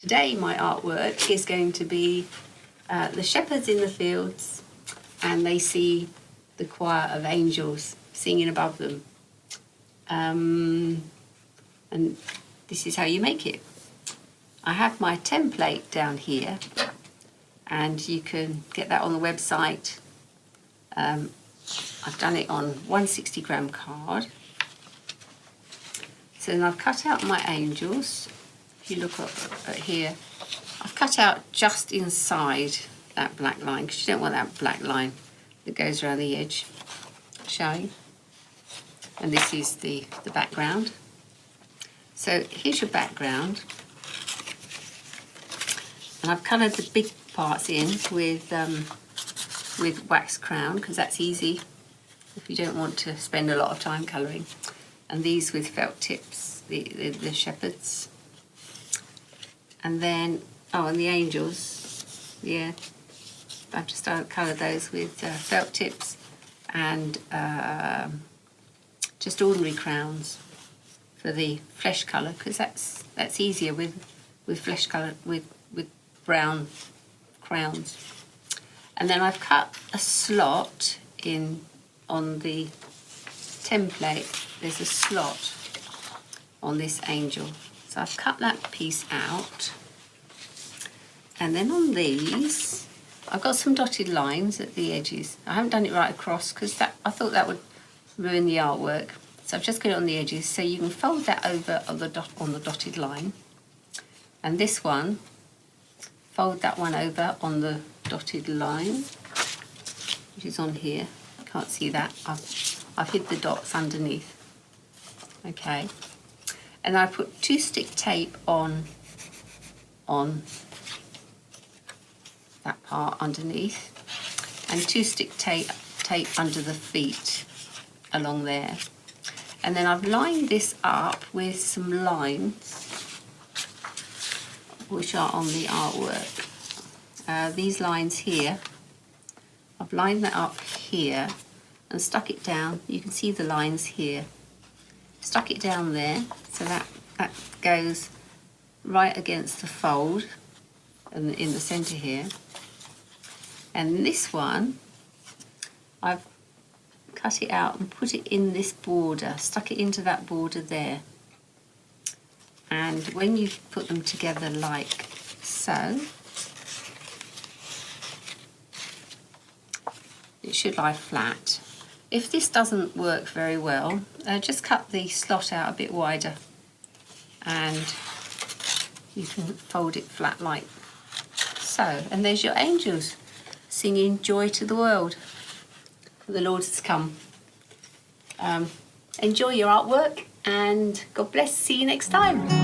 Today my artwork is going to be the shepherds in the fields, and they see the choir of angels singing above them. And this is how you make it. I have my template down here, and you can get that on the website. I've done it on 160-gram card. So then I've cut out my angels. If you look at here, I've cut out just inside that black line, because you don't want that black line that goes around the edge showing. And this is the background. So here's your background. And I've coloured the big parts in with wax crown, because that's easy if you don't want to spend a lot of time colouring. And these with felt tips, the shepherds. And then, and the angels, yeah. I've just coloured those with felt tips and just ordinary crowns for the flesh colour, because that's easier with flesh colour, with brown crowns. And then I've cut a slot in on the template. There's a slot on this angel. So I've cut that piece out. And then on these, I've got some dotted lines at the edges. I haven't done it right across because I thought that would ruin the artwork. So I've just got it on the edges, so you can fold that over on the dotted line. And this one, fold that one over on the dotted line, which is on here. Can't see that. I've hid the dots underneath. Okay. And I put 2 stick tape on that part underneath, and 2 stick tape under the feet along there. And then I've lined this up with some lines which are on the artwork. These lines here, I've lined that up here and stuck it down. You can see the lines here. Stuck it down there, so that goes right against the fold and in the centre here. And this one, I've cut it out and put it in this border, stuck it into that border there. And when you put them together like so, it should lie flat. If this doesn't work very well, just cut the slot out a bit wider and you can fold it flat like so. And there's your angels singing joy to the world. The Lord has come. Enjoy your artwork and God bless. See you next time.